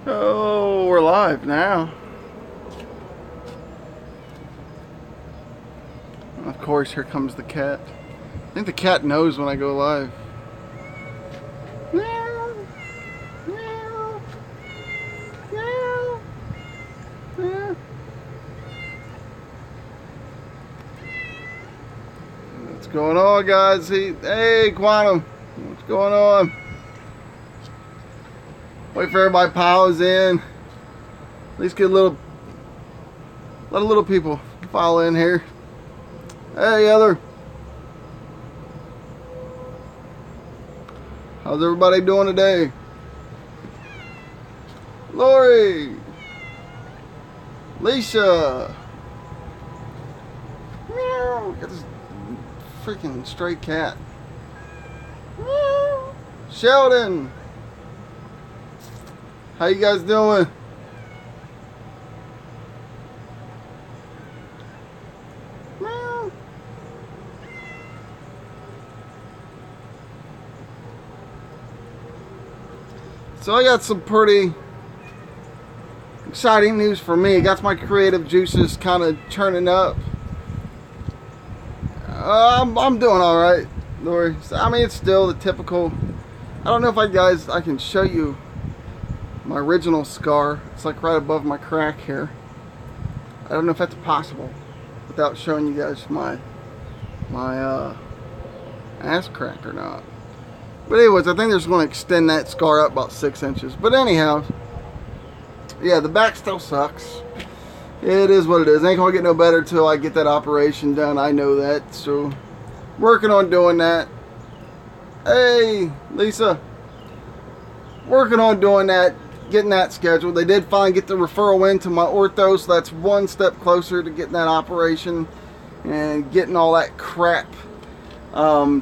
Oh, we're live now. Of course, here comes the cat. I think the cat knows when I go live. Meow, meow, meow, meow. What's going on, guys? Hey, Quantum. What's going on? Wait for everybody piles in. At least get let a little people file in here. Hey, Heather. How's everybody doing today? Lori. Lisa. Meow. Got this freaking stray cat. Meow. Sheldon. How you guys doing? Meow. So I got some pretty exciting news for me. Got my creative juices kind of churning up. I'm doing all right, Lori. I mean, it's still the typical. I don't know if I can show you my original scar. It's like right above my crack here. I don't know if that's possible without showing you guys my ass crack or not. But anyways, I think they're just going to extend that scar up about 6 inches. But anyhow, yeah, the back still sucks. It is what it is. Ain't going to get no better till I get that operation done. I know that. So, working on doing that. Hey, Lisa. Working on doing that. Getting that scheduled. They did finally get the referral into my ortho, so that's one step closer to getting that operation and getting all that crap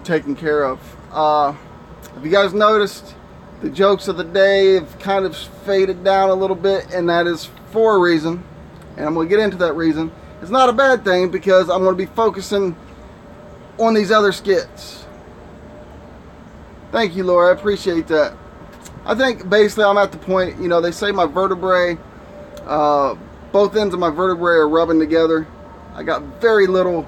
taken care of. Have you guys noticed the jokes of the day have kind of faded down a little bit, and that is for a reason, and I'm going to get into that reason. It's not a bad thing because I'm going to be focusing on these other skits. Thank you, Laura. I appreciate that. I think basically I'm at the point, you know, they say my vertebrae, both ends of my vertebrae are rubbing together. I got very little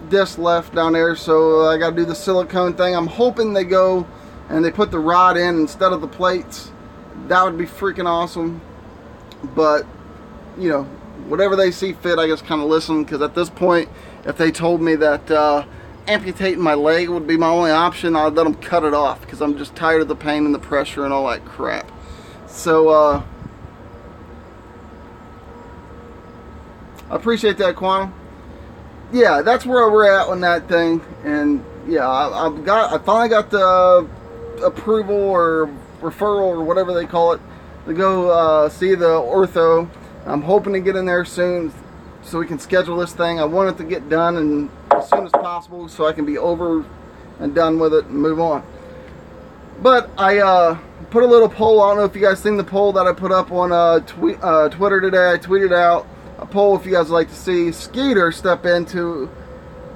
disc left down there, so I got to do the silicone thing. I'm hoping they go and they put the rod in instead of the plates. That would be freaking awesome. But, you know, whatever they see fit, I just kind of listen, because at this point, if they told me that amputating my leg would be my only option, I'd let them cut it off, because I'm just tired of the pain and the pressure and all that crap. So I appreciate that, Quantum. Yeah, that's where we're at on that thing. And yeah, I finally got the approval or referral or whatever they call it to go see the ortho. I'm hoping to get in there soon so we can schedule this thing. I want it to get done and as soon as possible so I can be over and done with it and move on. But I put a little poll. I don't know if you guys seen the poll that I put up on Twitter today. I tweeted out a poll if you guys would like to see Skeeter step into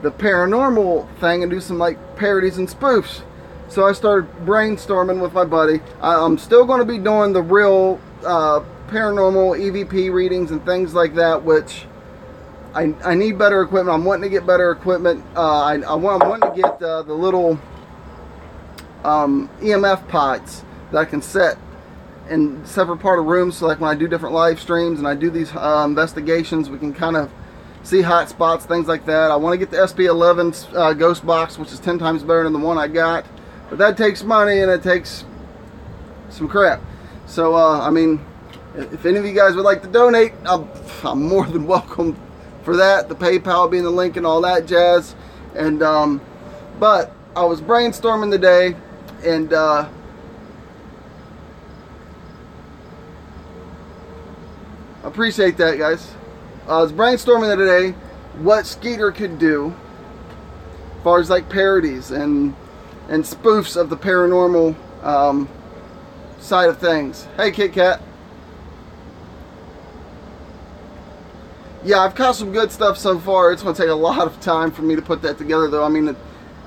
the paranormal thing and do some like parodies and spoofs. So I started brainstorming with my buddy. I'm still going to be doing the real paranormal EVP readings and things like that, which I need better equipment. I'm wanting to get better equipment. I'm wanting to get the little EMF pods that I can set in separate part of rooms, so like when I do different live streams and I do these investigations, we can kind of see hot spots, things like that. I want to get the SP11's ghost box, which is 10 times better than the one I got, but that takes money and it takes some crap. So I mean, if any of you guys would like to donate, I'm more than welcome for that. The PayPal will be in the link and all that jazz. And but I was brainstorming today, and appreciate that, guys. I was brainstorming today what Skeeter could do as far as like parodies and spoofs of the paranormal side of things. Hey, Kit Kat. Yeah, I've caught some good stuff so far. It's going to take a lot of time for me to put that together, though. I mean,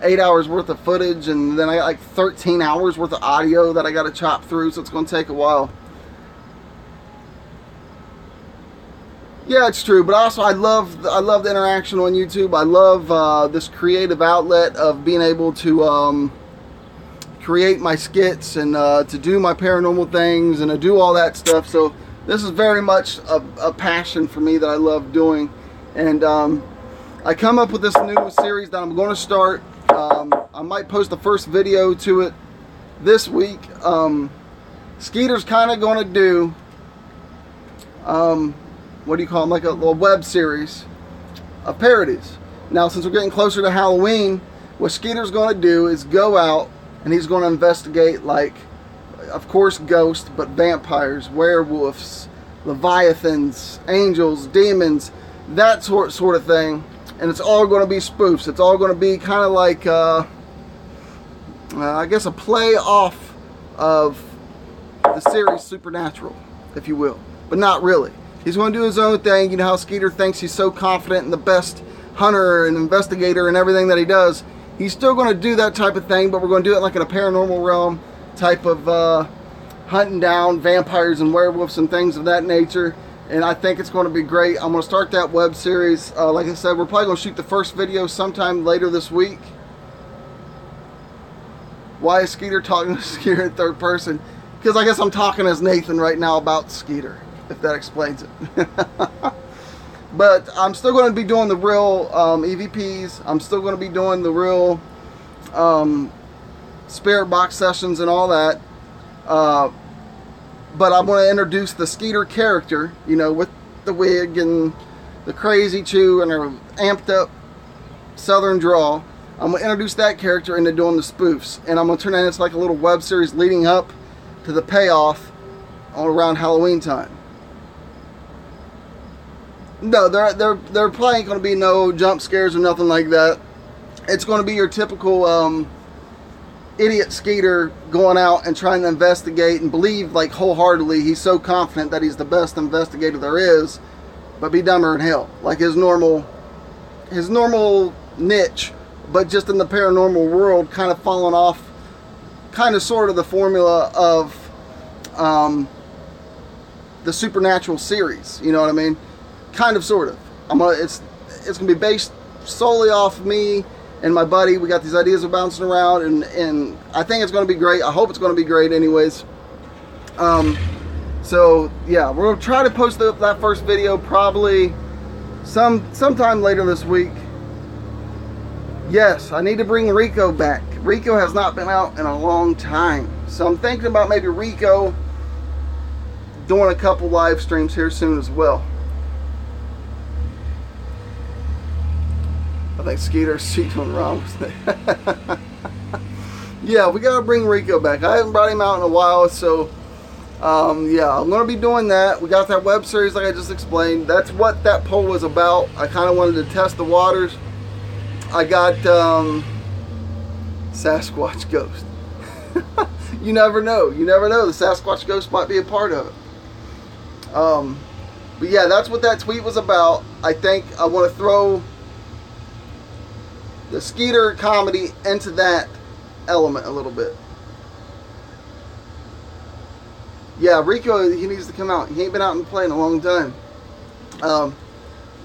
8 hours worth of footage, and then I got like 13 hours worth of audio that I got to chop through, so it's going to take a while. Yeah, it's true, but also I love the interaction on YouTube. I love this creative outlet of being able to create my skits and to do my paranormal things and to do all that stuff. So this is very much a passion for me that I love doing. And I come up with this new series that I'm going to start. I might post the first video to it this week. Skeeter's kind of going to do what do you call them, like a little web series of parodies. Now, since we're getting closer to Halloween, what Skeeter's going to do is go out and he's going to investigate, like, of course, ghosts, but vampires, werewolves, leviathans, angels, demons, that sort of thing. And it's all going to be spoofs. It's all going to be kind of like, I guess, a play off of the series Supernatural, if you will, but not really. He's going to do his own thing. You know how Skeeter thinks he's so confident and the best hunter and investigator and everything that he does. He's still going to do that type of thing, but we're going to do it like in a paranormal realm type of hunting down vampires and werewolves and things of that nature. And I think it's going to be great. I'm going to start that web series. Like I said, we're probably going to shoot the first video sometime later this week. Why is Skeeter talking to Skeeter in third person? Because I guess I'm talking as Nathan right now about Skeeter, if that explains it. But I'm still going to be doing the real EVPs. I'm still going to be doing the real spirit box sessions and all that. But I'm going to introduce the Skeeter character, you know, with the wig and the crazy chew and her amped up southern drawl. I'm going to introduce that character into doing the spoofs. And I'm going to turn that into like a little web series leading up to the payoff around Halloween time. No, there probably ain't going to be no jump scares or nothing like that. It's going to be your typical idiot Skeeter going out and trying to investigate and believe, like, wholeheartedly he's so confident that he's the best investigator there is, but be dumber than hell. Like his normal niche, but just in the paranormal world, kind of falling off, kind of sort of the formula of the Supernatural series. You know what I mean? Kind of, sort of. It's gonna be based solely off me and my buddy. We got these ideas of bouncing around, and I think it's gonna be great. I hope it's gonna be great, anyways. So yeah, we're gonna try to post that first video probably sometime later this week. Yes, I need to bring Rico back. Rico has not been out in a long time, so I'm thinking about maybe Rico doing a couple live streams here soon as well. I think Skeeter's doing wrong with it. Yeah, we gotta bring Rico back. I haven't brought him out in a while, so yeah, I'm gonna be doing that. We got that web series like I just explained. That's what that poll was about. I kind of wanted to test the waters. I got Sasquatch Ghost. You never know. You never know. The Sasquatch Ghost might be a part of it. But yeah, that's what that tweet was about. I think I want to throw the Skeeter comedy into that element a little bit. Yeah, Rico, he needs to come out. He ain't been out and play in a long time.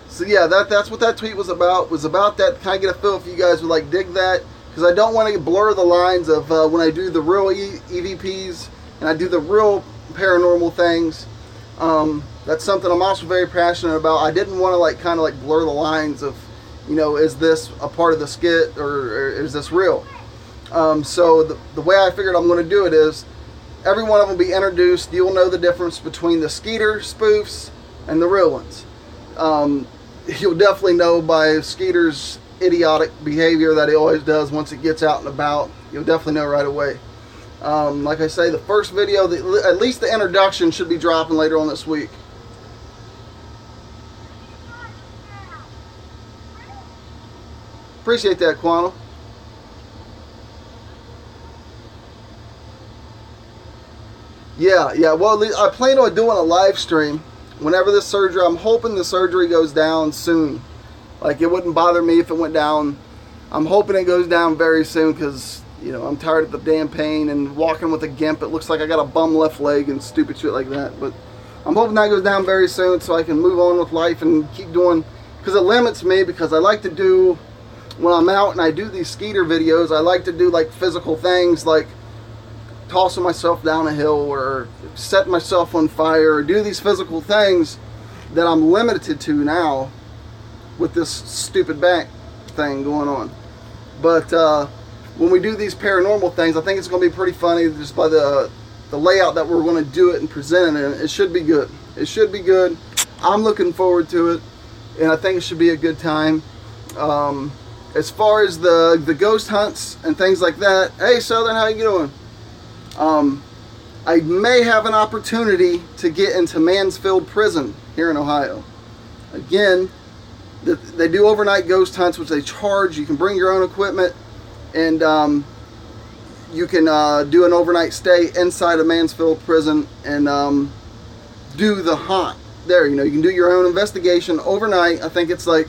So yeah, that's what that tweet was about. Was about that. Kind of get a feel if you guys would like dig that, because I don't want to blur the lines of when I do the real EVPs and I do the real paranormal things. That's something I'm also very passionate about. I didn't want to like kind of like blur the lines of, you know, is this a part of the skit or is this real? So the way I figured I'm going to do it is every one of them will be introduced. You'll know the difference between the Skeeter spoofs and the real ones. You'll definitely know by Skeeter's idiotic behavior that he always does once it gets out and about. You'll definitely know right away. Like I say, the first video, at least the introduction, should be dropping later on this week. Appreciate that, Quantum. Yeah, well, I plan on doing a live stream whenever this surgery, I'm hoping the surgery goes down soon. Like, it wouldn't bother me if it went down I'm hoping it goes down very soon, because you know, I'm tired of the damn pain and walking with a gimp. It looks like I got a bum left leg and stupid shit like that. But I'm hoping that goes down very soon so I can move on with life and keep doing, because it limits me, because I like to do, when I'm out and I do these Skeeter videos, I like to do like physical things like tossing myself down a hill or setting myself on fire, or do these physical things that I'm limited to now with this stupid back thing going on. But when we do these paranormal things, I think it's going to be pretty funny just by the layout that we're going to do it and present it in. It should be good. It should be good. I'm looking forward to it, and I think it should be a good time. As far as the ghost hunts and things like that, hey Southern, how you doing? I may have an opportunity to get into Mansfield Prison here in Ohio. Again, they do overnight ghost hunts, which they charge. You can bring your own equipment, and you can do an overnight stay inside of Mansfield Prison and do the hunt there. You know, you can do your own investigation overnight. I think it's like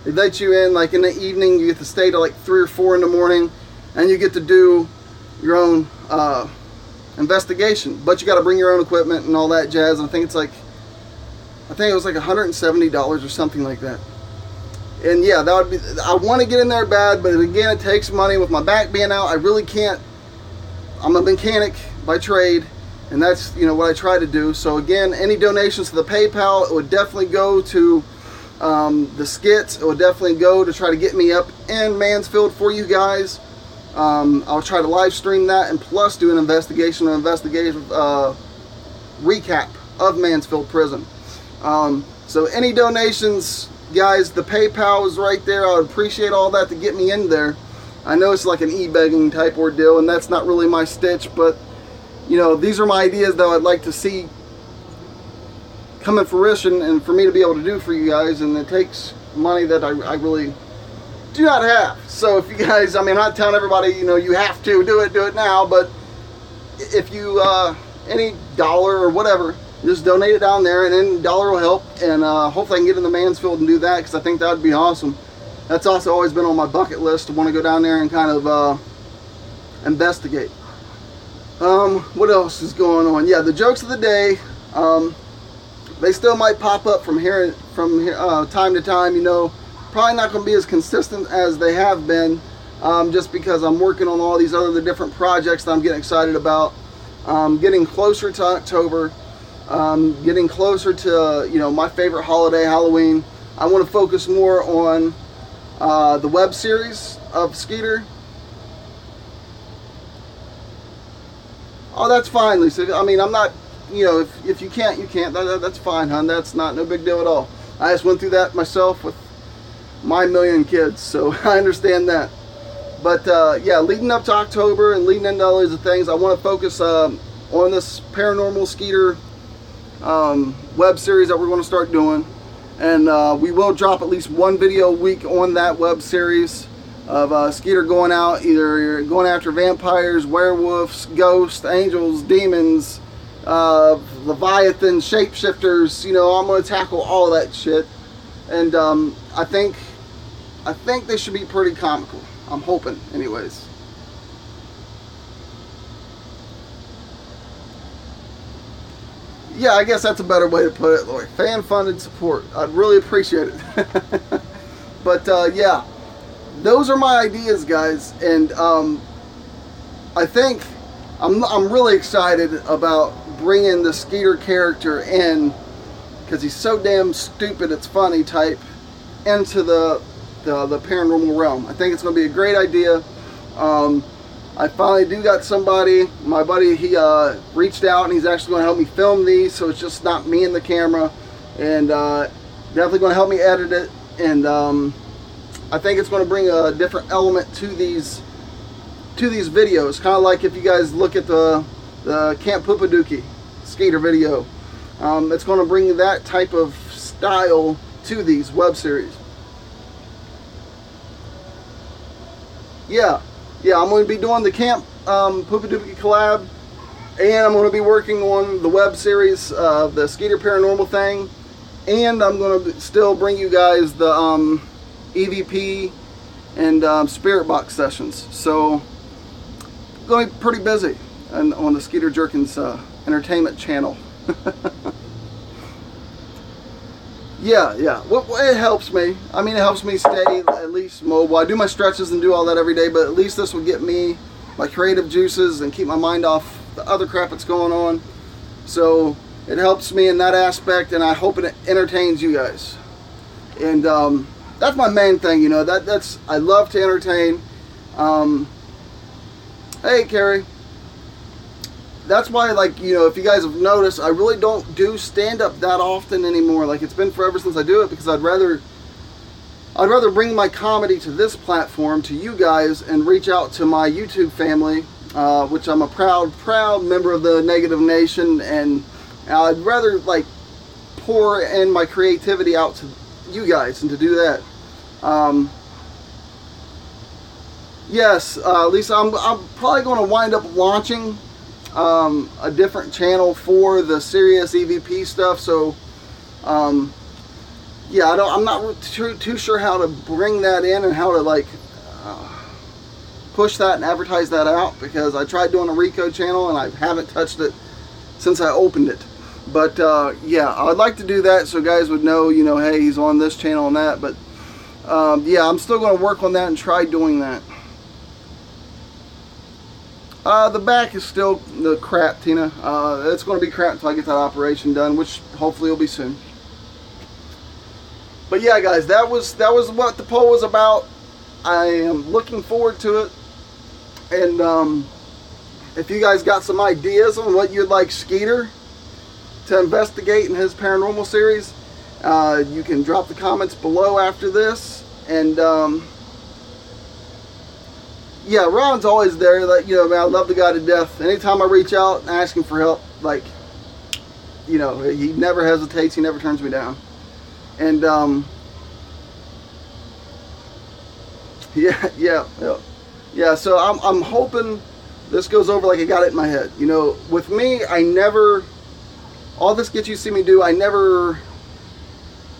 they let you in like in the evening. You get to stay till like 3 or 4 in the morning, and you get to do your own investigation. But you got to bring your own equipment and all that jazz. And I think it's like, I think it was like $170 or something like that. And yeah, that would be, I want to get in there bad, but again, it takes money. With my back being out, I really can't. I'm a mechanic by trade, and that's, you know, what I try to do. So again, any donations to the PayPal, it would definitely go to the skits. It would definitely go to try to get me up in Mansfield for you guys. I'll try to live stream that, and plus do an investigative recap of Mansfield Prison. So any donations, guys, the PayPal is right there. I would appreciate all that to get me in there. I know it's like an e-begging type ordeal, and that's not really my stitch, but you know, these are my ideas that I'd like to see come in fruition and for me to be able to do for you guys, and it takes money that I really do not have. So if you guys, I mean, I'm not telling everybody, you know, you have to do it now, but if you, any dollar or whatever, just donate it down there, and then dollar will help, and hopefully I can get into Mansfield and do that, because I think that would be awesome. That's also always been on my bucket list, to want to go down there and kind of investigate. What else is going on? Yeah, the jokes of the day, they still might pop up from time to time. You know, probably not going to be as consistent as they have been, just because I'm working on all these other different projects that I'm getting excited about. Getting closer to October. Getting closer to, you know, my favorite holiday, Halloween. I want to focus more on the web series of Skeeter. Oh, that's fine, Lisa. I mean, I'm not, you know, if you can't, you can't. That's fine, hon. That's no big deal at all. I just went through that myself with my million kids, so I understand that. But yeah, leading up to October and leading into all these things, I want to focus on this Paranormal Skeeter web series that we're going to start doing, and we will drop at least one video a week on that web series of Skeeter going out, either going after vampires, werewolves, ghosts, angels, demons, leviathans, shapeshifters. You know, I'm going to tackle all that shit, and I think they should be pretty comical. I'm hoping, anyways. Yeah, I guess that's a better way to put it, Lloyd. Fan-funded support. I'd really appreciate it. But yeah, those are my ideas, guys, and I think I'm really excited about bringing the Skeeter character in, because he's so damn stupid it's funny type, into the paranormal realm. I think it's going to be a great idea. I finally do got somebody, my buddy, he reached out, and he's actually going to help me film these, so it's just not me and the camera, and definitely going to help me edit it, and I think it's going to bring a different element to these videos, kind of like if you guys look at the Camp Poopadookie Skeeter video. It's going to bring that type of style to these web series. Yeah, I'm going to be doing the Camp Poopadookie collab, and I'm going to be working on the web series of the Skeeter Paranormal thing, and I'm going to still bring you guys the EVP and spirit box sessions. So going to be pretty busy on the Skeeter Jerkins entertainment channel. Yeah, well, it helps me. I mean, it helps me stay at least mobile. I do my stretches and do all that every day, but at least this will get me my creative juices and keep my mind off the other crap that's going on. So it helps me in that aspect, and I hope it entertains you guys. And that's my main thing, you know. That's I love to entertain. Hey, Carrie. That's why, like, you know, if you guys have noticed, I really don't do stand-up that often anymore. Like, it's been forever since I do it, because I'd rather bring my comedy to this platform, to you guys, and reach out to my YouTube family, which I'm a proud member of the Negative Nation, and I'd rather, like, pour in my creativity out to you guys, and to do that. Yes, Lisa, I'm probably going to wind up launching a different channel for the serious EVP stuff. So yeah, I'm not too sure how to bring that in and how to, like, push that and advertise that out, because I tried doing a Rico channel and I haven't touched it since I opened it. But yeah, I'd like to do that so guys would know, you know, hey, he's on this channel and that. But yeah, I'm still going to work on that and try doing that. The back is still the crap, Tina. It's going to be crap until I get that operation done, which hopefully will be soon. But yeah, guys, that was what the poll was about. I am looking forward to it. And if you guys got some ideas on what you'd like Skeeter to investigate in his paranormal series, you can drop the comments below after this. And yeah, Ron's always there. Like, you know, man, I love the guy to death. Anytime I reach out and ask him for help, like, you know, he never hesitates. He never turns me down. And yeah. So I'm hoping this goes over like I got it in my head. You know, with me, I never. All this Skits you see me do, I never.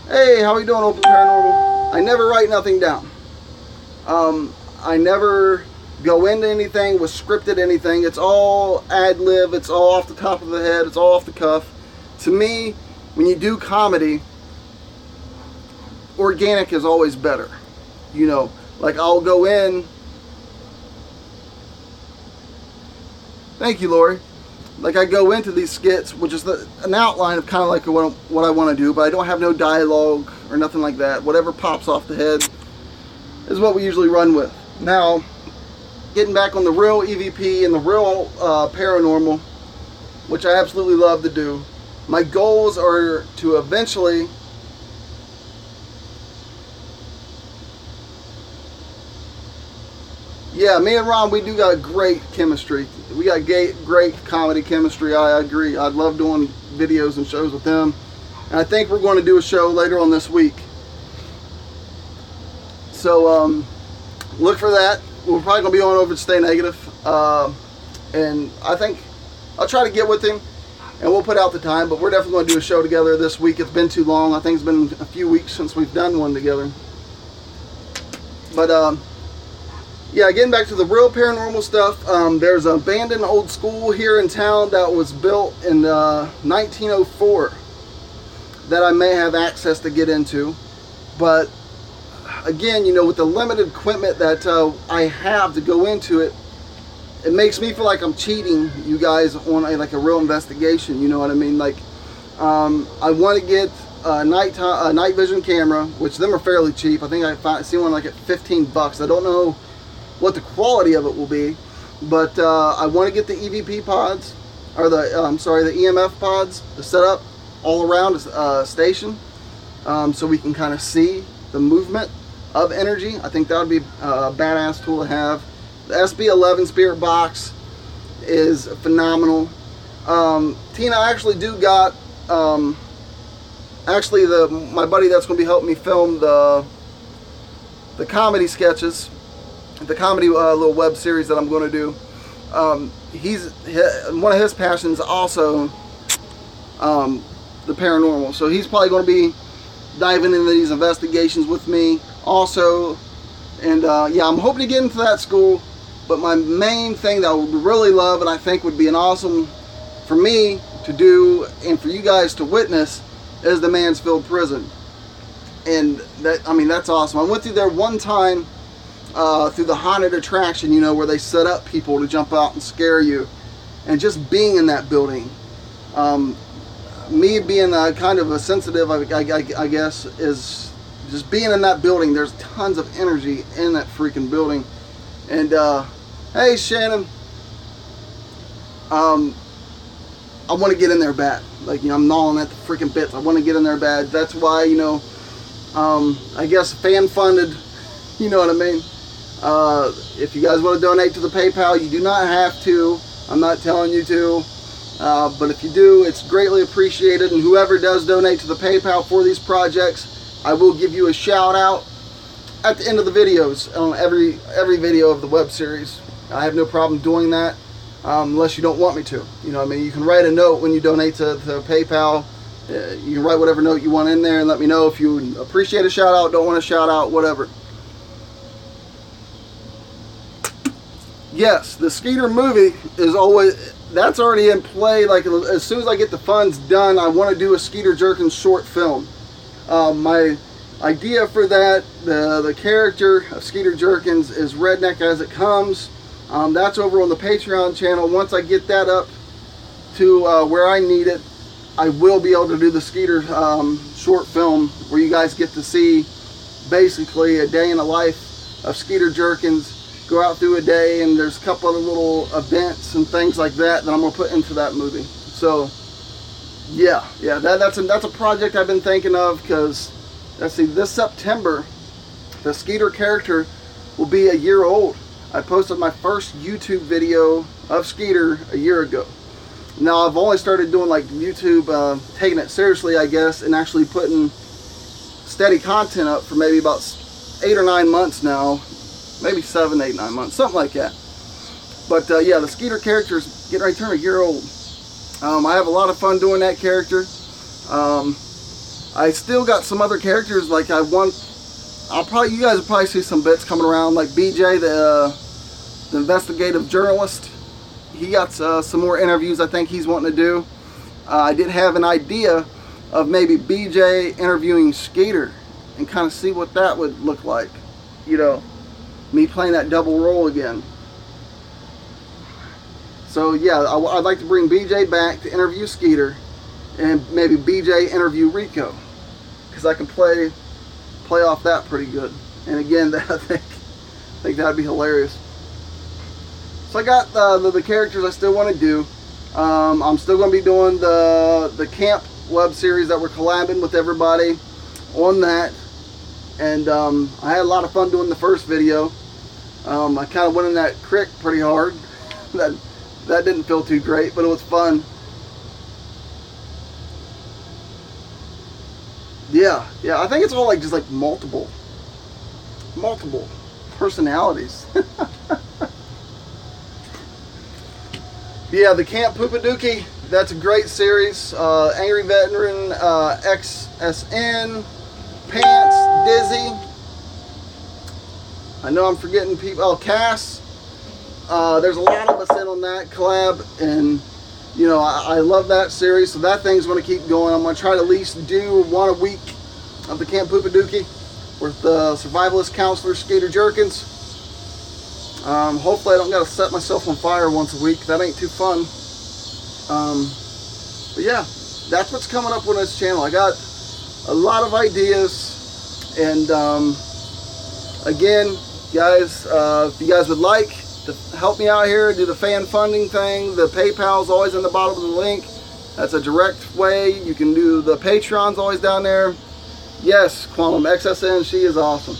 Hey, how are you doing, Open Paranormal? I never write nothing down. I never go into anything with scripted anything. It's all ad-lib. It's all off the top of the head. It's all off the cuff. To me, when you do comedy, organic is always better. You know, like, I'll go in. Thank you, Lori. Like, I go into these skits, which is an outline of kind of like what I want to do, but I don't have no dialogue or nothing like that. Whatever pops off the head is what we usually run with. Now, getting back on the real EVP and the real paranormal, which I absolutely love to do. My goals are to eventually yeah, me and Ron, we do got great chemistry. We got great comedy chemistry. I agree. I'd love doing videos and shows with them. And I think we're going to do a show later on this week. So look for that. We're probably going to be on over to Stay Negative. And I think I'll try to get with him and we'll put out the time. But we're definitely going to do a show together this week. It's been too long. I think it's been a few weeks since we've done one together. But yeah, getting back to the real paranormal stuff, there's an abandoned old school here in town that was built in 1904 that I may have access to get into. But again, you know, with the limited equipment that I have to go into it, it makes me feel like I'm cheating you guys on like a real investigation. You know what I mean? Like, I want to get a night vision camera, which them are fairly cheap. I think I see one like at 15 bucks. I don't know what the quality of it will be, but I want to get the EVP pods, or the the EMF pods to set up all around a station, so we can kind of see the movement of energy. I think that would be a badass tool to have. The SB11 Spirit Box is phenomenal. Tina, I actually do got actually my buddy that's going to be helping me film the comedy sketches, the comedy little web series that I'm going to do. One of his passions also the paranormal, so he's probably going to be diving into these investigations with me. Also, And yeah, I'm hoping to get into that school. But my main thing that I would really love, and I think would be an awesome for me to do and for you guys to witness, is the Mansfield Prison. And that, I mean, that's awesome. I went through there one time through the haunted attraction, you know, where they set up people to jump out and scare you. And just being in that building, me being kind of a sensitive, I guess, is just being in that building. There's tons of energy in that freaking building. And hey, Shannon, I want to get in there bad. Like, you know, I'm gnawing at the freaking bits. I want to get in there bad. That's why, you know, I guess fan funded, you know what I mean? If you guys want to donate to the PayPal, you do not have to. I'm not telling you to. But if you do, it's greatly appreciated. And whoever does donate to the PayPal for these projects, I will give you a shout out at the end of the videos on every video of the web series. I have no problem doing that, unless you don't want me to. You know what I mean? You can write a note when you donate to PayPal. You can write whatever note you want in there and let me know if you appreciate a shout out, don't want a shout out, whatever. Yes, the Skeeter movie is always, that's already in play. Like, as soon as I get the funds done, I want to do a Skeeter Jerkins short film. My idea for that, the character of Skeeter Jerkins is Redneck As It Comes. That's over on the Patreon channel. Once I get that up to where I need it, I will be able to do the Skeeter short film where you guys get to see basically a day in the life of Skeeter Jerkins. Go out through a day, and there's a couple of little events and things like that that I'm gonna put into that movie. So yeah, that's a project I've been thinking of, because let's see, this September the Skeeter character will be a year old. I posted my first YouTube video of Skeeter a year ago. Now I've only started doing like YouTube, taking it seriously, I guess, and actually putting steady content up for maybe about 8 or 9 months now. Maybe 7, 8, 9 months, something like that. But yeah, the Skeeter character is getting ready to turn a year old. I have a lot of fun doing that character. I still got some other characters, like you guys will probably see some bits coming around, like BJ, the investigative journalist. He got some more interviews I think he's wanting to do. I did have an idea of maybe BJ interviewing Skeeter and kind of see what that would look like. You know, me playing that double role again. So yeah, I'd like to bring BJ back to interview Skeeter, and maybe BJ interview Rico, because I can play off that pretty good. And again, I think that'd be hilarious. So I got the characters I still want to do. I'm still going to be doing the camp web series that we're collabing with everybody on that. And I had a lot of fun doing the first video. I kind of went in that creek pretty hard. That didn't feel too great, but it was fun. Yeah, I think it's all like just like multiple personalities. Yeah, the Camp Poopadookie, that's a great series. Angry Veteran, XSN, Pants, Dizzy. I know I'm forgetting people. Oh, Cass. There's a lot of us in on that collab, and you know, I love that series, so that thing's going to keep going. I'm going to try to at least do one a week of the Camp Poopadookie with the survivalist counselor Skeeter Jerkins. Hopefully I don't got to set myself on fire once a week. That ain't too fun. But yeah, that's what's coming up on this channel. I got a lot of ideas, and again, guys, if you guys would like to help me out here, do the fan funding thing, the PayPal's always in the bottom of the link. That's a direct way. You can do the Patreon's always down there. Yes, Quantum XSN, she is awesome.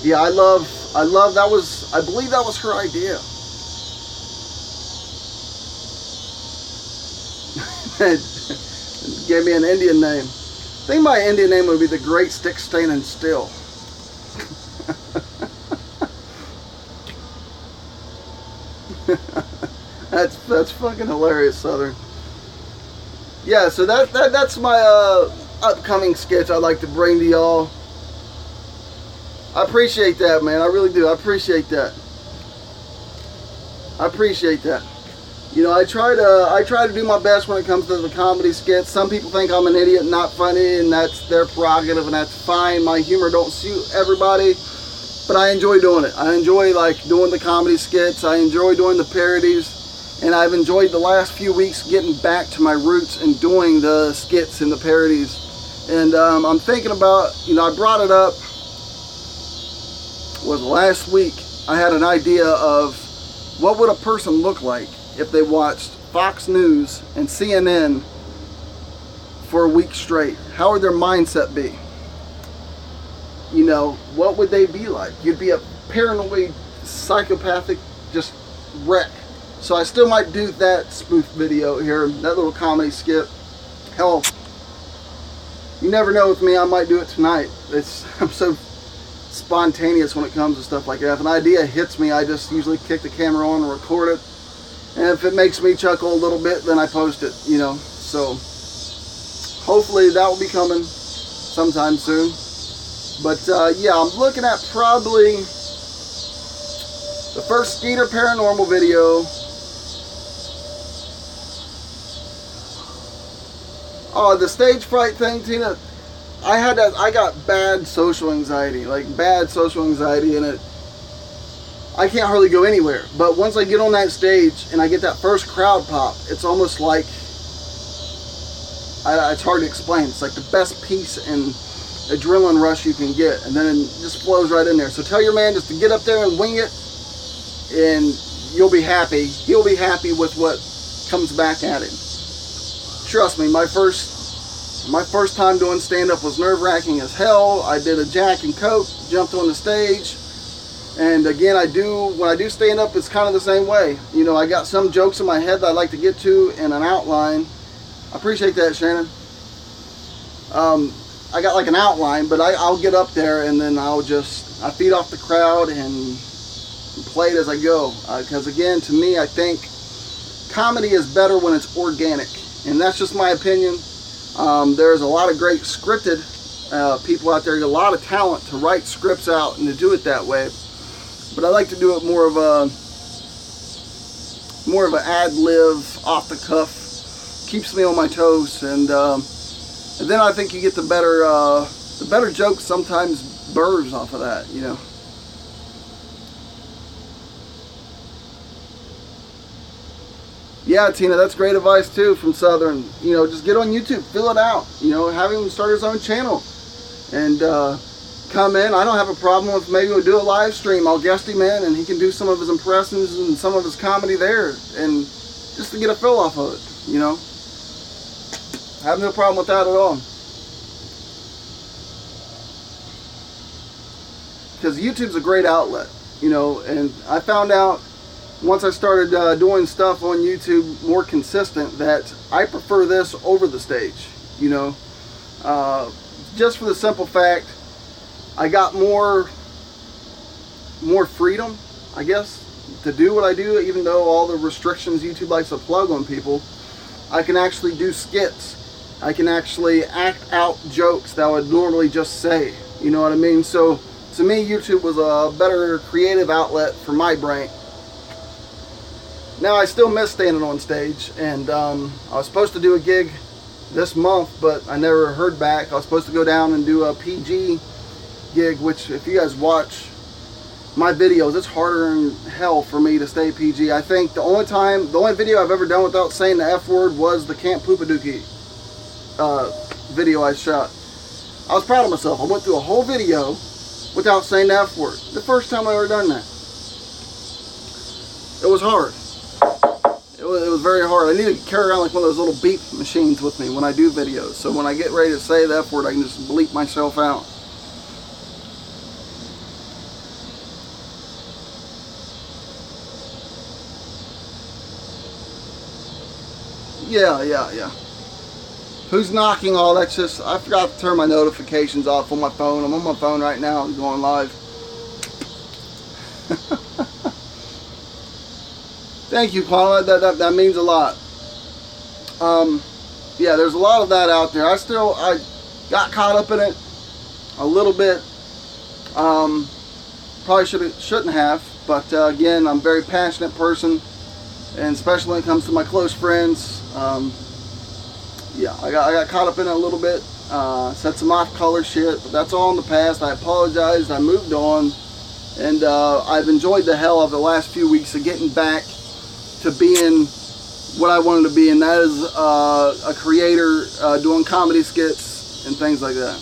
Yeah, I love that was, I believe that was her idea. Gave me an Indian name. I think my Indian name would be the Great Stick Staining Still. That's fucking hilarious, Southern. yeah, so that's my upcoming sketch I'd like to bring to y'all. I appreciate that, man. I really do. I appreciate that. I appreciate that. You know, I try to do my best when it comes to the comedy skits. Some people think I'm an idiot and not funny, and that's their prerogative, and that's fine. My humor don't suit everybody, but I enjoy doing it. I enjoy like doing the comedy skits. I enjoy doing the parodies, and I've enjoyed the last few weeks getting back to my roots and doing the skits and the parodies. And I'm thinking about, you know, I brought it up, was last week. I had an idea of what would a person look like if they watched Fox News and CNN for a week straight. How would their mindset be? You know, what would they be like? You'd be a paranoid, psychopathic, just wreck. So I still might do that spoof video here, that little comedy skit. Hell, you never know with me, I might do it tonight. I'm so spontaneous when it comes to stuff like that. If an idea hits me, I just usually kick the camera on and record it. And if it makes me chuckle a little bit, then I post it, you know. So hopefully that will be coming sometime soon. But yeah, I'm looking at probably the first Skeeter Paranormal video. Oh, the stage fright thing, Tina. I got bad social anxiety, like bad social anxiety, and I can't hardly go anywhere. But once I get on that stage and I get that first crowd pop, it's almost like, it's hard to explain. It's like the best peace and adrenaline rush you can get, and then it just flows right in there. So tell your man just to get up there and wing it, and you'll be happy. He'll be happy with what comes back at him. Trust me, my first time doing stand-up was nerve-wracking as hell. I did a Jack and Coke, jumped on the stage. And again, when I do stand up, it's kind of the same way. You know, I got some jokes in my head that I'd like to get to in an outline. I appreciate that, Shannon. I got like an outline, but I'll get up there and then I feed off the crowd and play it as I go. Because again, to me, I think comedy is better when it's organic. And that's just my opinion. There's a lot of great scripted people out there, a lot of talent to write scripts out and to do it that way. But I like to do it more of an ad-lib, off the cuff, keeps me on my toes, and then I think you get the better jokes sometimes burrs off of that, you know. Yeah, Tina, that's great advice too from Southern. You know, just get on YouTube, fill it out. You know, have him start his own channel, and come in. I don't have a problem with maybe we'll do a live stream. I'll guest him in, and he can do some of his impressions and some of his comedy there, and just to get a fill off of it. You know, I have no problem with that at all. Because YouTube's a great outlet, you know, and I found out once I started doing stuff on YouTube more consistent that I prefer this over the stage, you know, just for the simple fact I got more freedom, I guess, to do what I do, even though all the restrictions YouTube likes to plug on people. I can actually do skits. I can actually act out jokes that I would normally just say, you know what I mean? So to me, YouTube was a better creative outlet for my brain. Now, I still miss standing on stage, and I was supposed to do a gig this month, but I never heard back. I was supposed to go down and do a PG gig, which if you guys watch my videos, it's harder than hell for me to stay PG. I think the only video I've ever done without saying the F word was the Camp Poopadookie video I shot. I was proud of myself. I went through a whole video without saying the F word. The first time I ever done that. It was hard. It was very hard. I need to carry around like one of those little beep machines with me when I do videos. So when I get ready to say the F word, I can just bleep myself out. Yeah. Who's knocking? All that's just, I forgot to turn my notifications off on my phone. I'm on my phone right now. I'm going live. Thank you, Paula. That means a lot. yeah, there's a lot of that out there. I got caught up in it a little bit. Probably shouldn't have, but again, I'm a very passionate person, and especially when it comes to my close friends. Yeah, I got caught up in it a little bit. Said some off-color shit, but that's all in the past. I apologized. I moved on, and I've enjoyed the hell of the last few weeks of getting back to being what I wanted to be, and that is a creator doing comedy skits and things like that.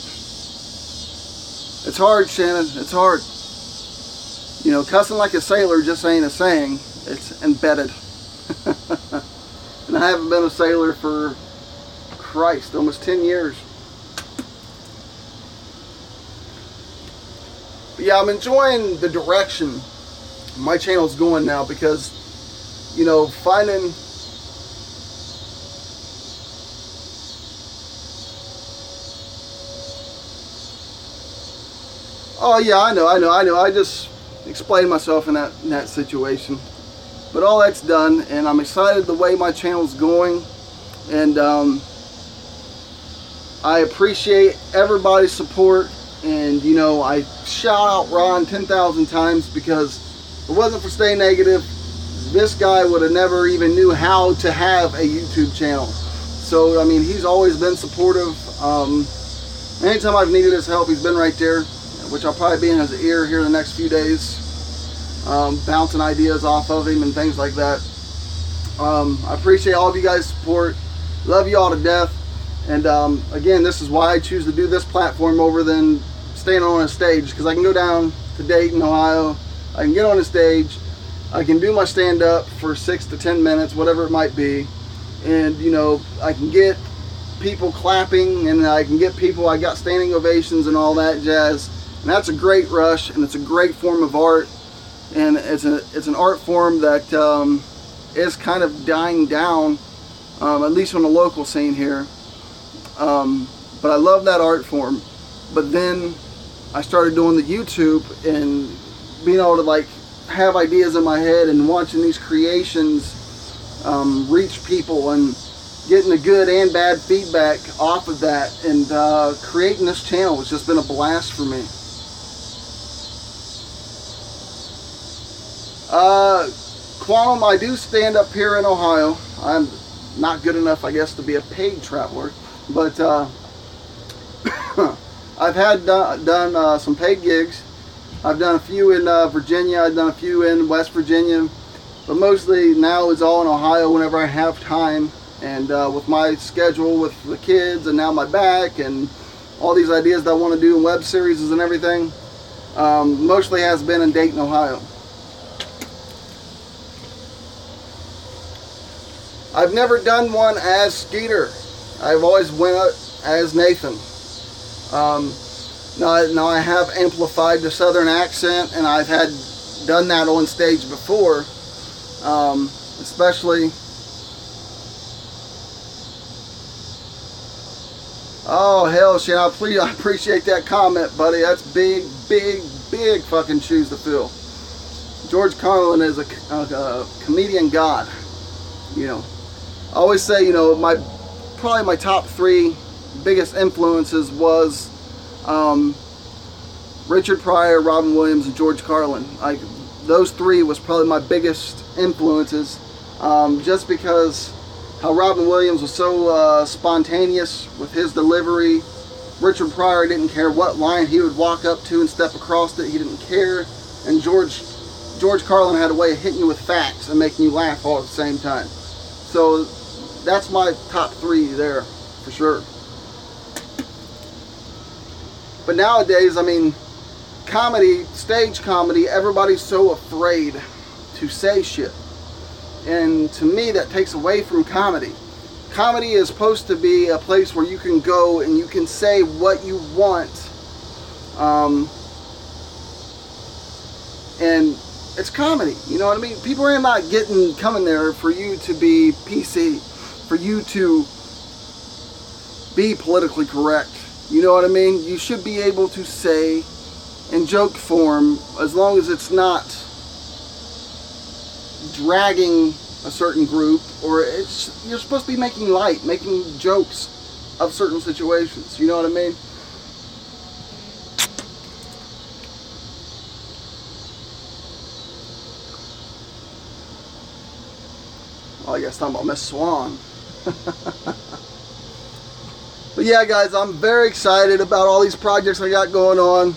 It's hard, Shannon. It's hard. You know, cussing like a sailor just ain't a saying. It's embedded. And I haven't been a sailor for, Christ, almost 10 years. But yeah, I'm enjoying the direction my channel's going now, because, you know, finding... Oh yeah, I know. I just explained myself in that situation. But all that's done, and I'm excited the way my channel's going, and I appreciate everybody's support. And you know, I shout out Ron 10,000 times, because if it wasn't for Stay Negative, this guy would have never even knew how to have a YouTube channel. So I mean, he's always been supportive. Anytime I've needed his help, he's been right there, which I'll probably be in his ear here the next few days, bouncing ideas off of him and things like that. I appreciate all of you guys' support. Love you all to death. And again, this is why I choose to do this platform over than staying on a stage, because I can go down to Dayton, Ohio, I can get on a stage, I can do my stand-up for 6 to 10 minutes, whatever it might be, and you know, I can get people clapping, and I can get people, I got standing ovations and all that jazz. And that's a great rush, and it's a great form of art, and it's an art form that is kind of dying down, at least on the local scene here. But I love that art form. But then I started doing the YouTube and being able to like have ideas in my head and watching these creations reach people and getting the good and bad feedback off of that, and creating this channel has just been a blast for me. Quantum, I do stand up here in Ohio. I'm not good enough, I guess, to be a paid traveler, but I've had done some paid gigs. I've done a few in Virginia, I've done a few in West Virginia, but mostly now it's all in Ohio whenever I have time, and with my schedule with the kids and now my back and all these ideas that I want to do in web series and everything, mostly has been in Dayton, Ohio. I've never done one as Skeeter. I've always went as Nathan. Now I have amplified the southern accent, and I've done that on stage before, especially. Oh hell, Shane! I appreciate that comment, buddy. That's big fucking shoes to fill. George Carlin is a comedian god. You know, I always say, you know, probably my top 3 biggest influences was Richard Pryor, Robin Williams, and George Carlin. Like, those 3 was probably my biggest influences, just because how Robin Williams was so spontaneous with his delivery. Richard Pryor didn't care what line he would walk up to and step across it. He didn't care. And George Carlin had a way of hitting you with facts and making you laugh all at the same time. So that's my top 3 there, for sure. But nowadays, I mean, comedy, stage comedy, everybody's so afraid to say shit. And to me, that takes away from comedy. Comedy is supposed to be a place where you can go and you can say what you want. And it's comedy, you know what I mean? People are not coming there for you to be PC, for you to be politically correct. You know what I mean? You should be able to say in joke form, as long as it's not dragging a certain group, or you're supposed to be making light, making jokes of certain situations. You know what I mean? Oh, I guess talking about Miss Swan. But yeah, guys, I'm very excited about all these projects I got going on.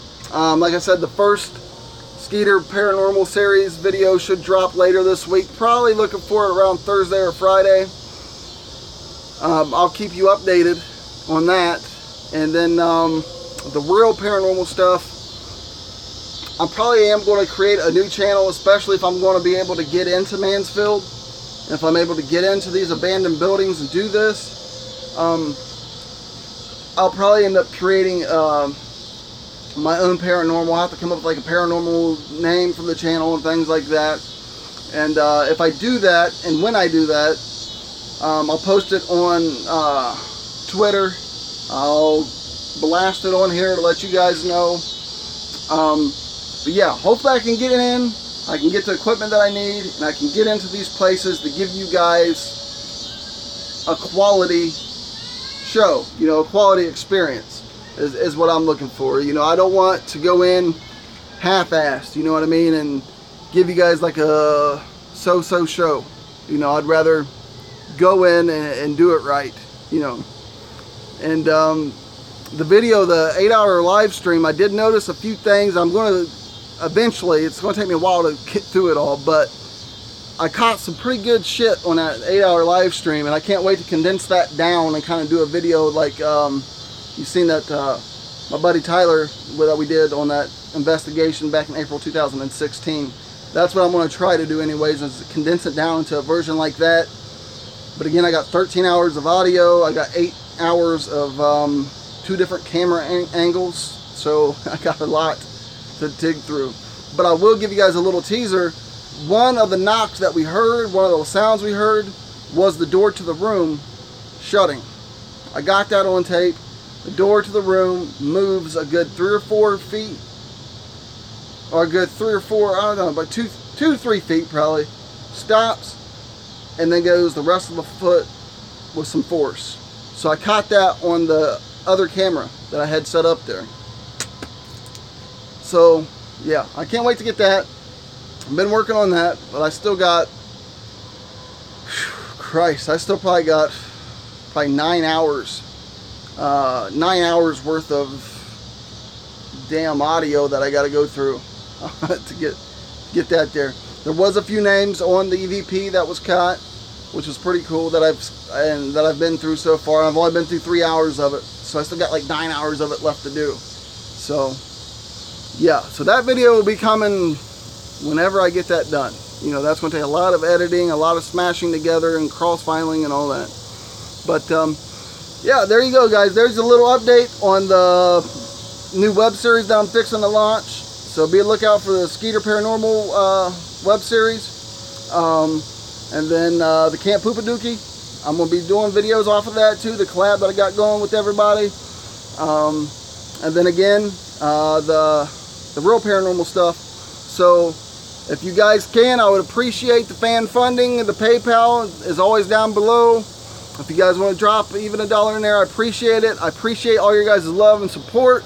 Like I said, the first Skeeter Paranormal series video should drop later this week. Probably looking for it around Thursday or Friday. I'll keep you updated on that. And then the real paranormal stuff, I probably am going to create a new channel, especially if I'm going to be able to get into Mansfield. If I'm able to get into these abandoned buildings and do this, I'll probably end up creating my own paranormal. I'll have to come up with like a paranormal name for the channel and things like that. And if I do that, and when I do that, I'll post it on Twitter. I'll blast it on here to let you guys know. But yeah, hopefully I can get it in. I can get the equipment that I need, and I can get into these places to give you guys a quality show, you know, a quality experience is what I'm looking for. You know, I don't want to go in half-assed, you know what I mean, and give you guys like a so-so show. You know, I'd rather go in and do it right, you know. And the video, the 8-hour live stream, I did notice a few things. I'm going to eventually, it's going to take me a while to get through it all, but I caught some pretty good shit on that 8-hour live stream, and I can't wait to condense that down and kind of do a video like you've seen that my buddy Tyler that we did on that investigation back in April 2016. That's what I'm going to try to do anyways, is condense it down into a version like that. But again, I got 13 hours of audio, I got 8 hours of 2 different camera angles, so I got a lot to dig through. But I will give you guys a little teaser. One of the knocks that we heard, one of those sounds we heard, was the door to the room shutting. I got that on tape. The door to the room moves a good 3 or 4 feet, or a good 3 or 4, I don't know, but 2 to 3 feet probably, stops, and then goes the rest of the foot with some force. So I caught that on the other camera that I had set up there. So yeah, I can't wait to get that. I've been working on that, but I still got, Christ, I still probably got 9 hours. 9 hours worth of damn audio that I got to go through to get that there. There was a few names on the EVP that was caught, which was pretty cool, that I've been through so far. I've only been through 3 hours of it, so I still got like 9 hours of it left to do. So yeah, so that video will be coming whenever I get that done. You know, that's going to take a lot of editing, a lot of smashing together and cross-filing and all that. But yeah, there you go, guys. There's a little update on the new web series that I'm fixing to launch. So be a lookout for the Skeeter Paranormal web series. And then the Camp Poopadookie. I'm going to be doing videos off of that too, the collab that I got going with everybody. And then again, the real paranormal stuff. So if you guys can, I would appreciate the fan funding, and the PayPal is always down below. If you guys want to drop even $1 in there, I appreciate it. I appreciate all your guys' love and support,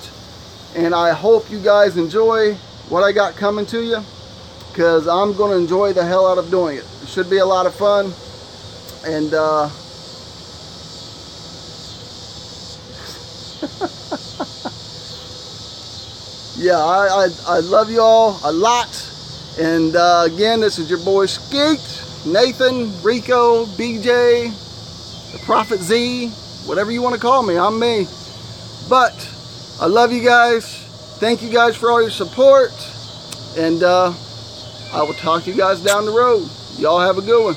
and I hope you guys enjoy what I got coming to you, because I'm going to enjoy the hell out of doing it. It should be a lot of fun. And yeah, I love you all a lot. And again, this is your boy Skits, Nathan, Rico, BJ, the Prophet Z, whatever you want to call me, I'm me. But I love you guys. Thank you guys for all your support. And I will talk to you guys down the road. Y'all have a good one.